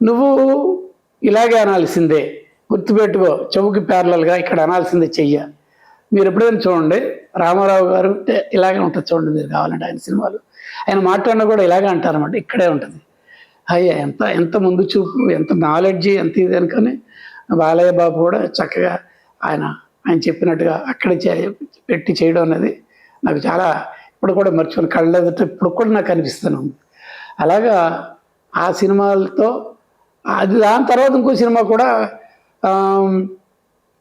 నువ్వు ఇలాగే అనాల్సిందే, గుర్తుపెట్టుకో, చెవుకి ప్యారలల్గా ఇక్కడ అనాల్సిందే చెయ్య. మీరు ఎప్పుడైనా చూడండి, రామారావు గారు ఇలాగే ఉంటుంది చూడండి, మీరు కావాలంటే ఆయన సినిమాలు ఆయన మాట్లాడినా కూడా ఇలాగే అంటారన్నమాట. ఇక్కడే ఉంటుంది. అయ్యా ఎంత ఎంత ముందు చూపు, ఎంత నాలెడ్జి, ఎంత ఇది అనుకొని బాలయ్య బాబు కూడా చక్కగా ఆయన ఆయన చెప్పినట్టుగా అక్కడ పెట్టి చేయడం అనేది నాకు చాలా ఇప్పుడు కూడా మర్చిపోయిన కళ్ళెదుట ఇప్పుడు కూడా నాకు అనిపిస్తూనే ఉంది. అలాగా ఆ సినిమాలతో అది దాని తర్వాత ఇంకో సినిమా కూడా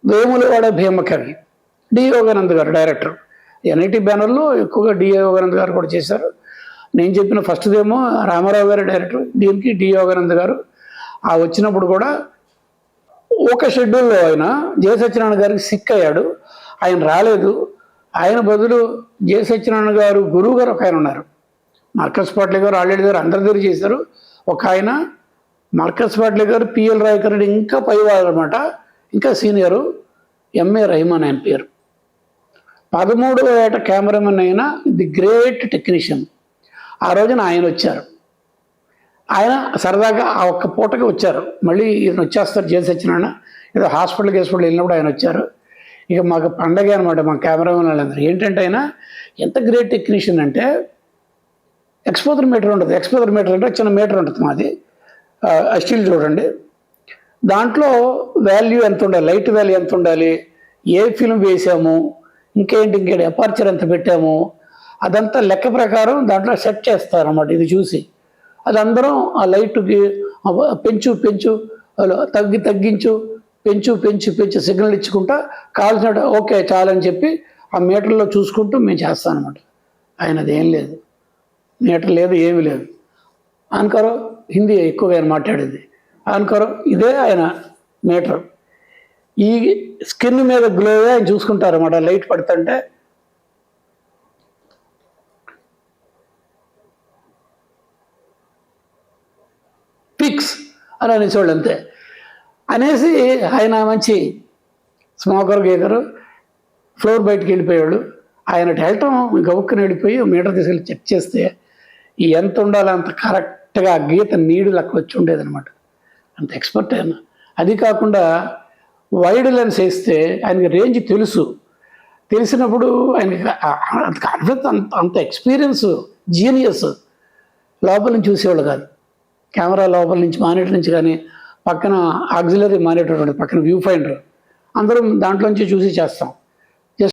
వేములవాడ భీమకవి, డి యోగానంద్ గారు డైరెక్టర్. ఎన్ఐటి బ్యానర్లో ఎక్కువగా డి యోగానంద్ గారు కూడా చేశారు. నేను చెప్పిన ఫస్ట్దేమో రామారావు గారు డైరెక్టర్, దీనికి డి యోగానంద్ గారు. ఆ వచ్చినప్పుడు కూడా ఒక షెడ్యూల్లో ఆయన జె సత్యనారాయణ గారికి సిక్ అయ్యాడు, ఆయన రాలేదు. ఆయన బదులు జె సత్యనారాయణ గారు గురువు గారు ఒక ఆయన ఉన్నారు, మార్కస్ పాట్లే గారు, ఆల్రెడీ గారు అందరి దగ్గర చేశారు. ఒక ఆయన మార్కస్ పాట్లే గారు, పిఎల్ రాయకర్ ఇంకా పైవారు అనమాట, ఇంకా సీనియరు, ఎంఏ రహమాన్ ఆయన పేరు. 13వ ఏట కెమెరామెన్ అయిన ది గ్రేట్ టెక్నీషియన్. ఆ రోజున ఆయన వచ్చారు. ఆయన సరదాగా ఆ ఒక్క పూటకి వచ్చారు. మళ్ళీ ఈయన వచ్చేస్తారు జె సత్యనారాయణ, ఏదో హాస్పిటల్కి వెళ్ళినప్పుడు ఆయన వచ్చారు. ఇక మాకు పండగ అనమాట మా కెమెరామెన్ వాళ్ళందరూ. ఏంటంటే ఆయన ఎంత గ్రేట్ టెక్నీషియన్ అంటే, ఎక్స్పోజర్ మీటర్ ఉంటుంది. ఎక్స్పోజర్ మీటర్ అంటే చిన్న మీటర్ ఉంటుంది మాది, స్టిల్ చూడండి. దాంట్లో వాల్యూ ఎంత ఉండాలి, లైట్ వాల్యూ ఎంత ఉండాలి, ఏ ఫిల్మ్ వేసాము, ఇంకేంటి అపర్చర్ ఎంత పెట్టాము, అదంతా లెక్క ప్రకారం దాంట్లో సెట్ చేస్తారన్నమాట. ఇది చూసి అది అందరం ఆ లైట్కి పెంచు పెంచు తగ్గించు పెంచు పెంచు పెంచు సిగ్నల్ ఇచ్చుకుంటా కావాల్సిన ఓకే చాలని చెప్పి ఆ మీటర్లో చూసుకుంటూ మేము చేస్తాం అనమాట. ఆయన అది ఏం లేదు, మీటర్ లేదు, ఏమీ లేదు. అనుకోరు హిందీ ఎక్కువగా ఆయన మాట్లాడేది. అనుకోరు ఇదే ఆయన మీటర్. ఈ స్కిన్ మీద గ్లోగా ఆయన చూసుకుంటారు అన్నమాట. లైట్ పడుతుంటే పిక్స్ అని అనేసేవాళ్ళు అంతే. అనేసి ఆయన మంచి స్మోకర్ గీకరు, ఫ్లోర్ బయటికి వెళ్ళిపోయాడు. ఆయన వెళ్ళటం గవుక్కుని వెళ్ళిపోయి మీటర్ తీసుకెళ్ళి చెక్ చేస్తే ఎంత ఉండాలో అంత కరెక్ట్గా ఆ గీత నీడు లెక్క వచ్చి ఉండేదన్నమాట. అంత ఎక్స్పర్ట్ ఆయన. అది కాకుండా వైడ్ లెన్స్ వేస్తే ఆయనకి రేంజ్ తెలిసినప్పుడు ఆయనకి అంత కాన్ఫిడెన్స్, అంత ఎక్స్పీరియన్స్, జీనియస్. లోపల నుంచి చూసేవాళ్ళు కాదు, కెమెరా లోపల నుంచి మానిటర్ నుంచి కానీ, పక్కన ఆక్సిలరీ మానిటర్ ఉంటుంది, పక్కన వ్యూ ఫైండర్, అందరం దాంట్లోంచి చూసి చేస్తాం.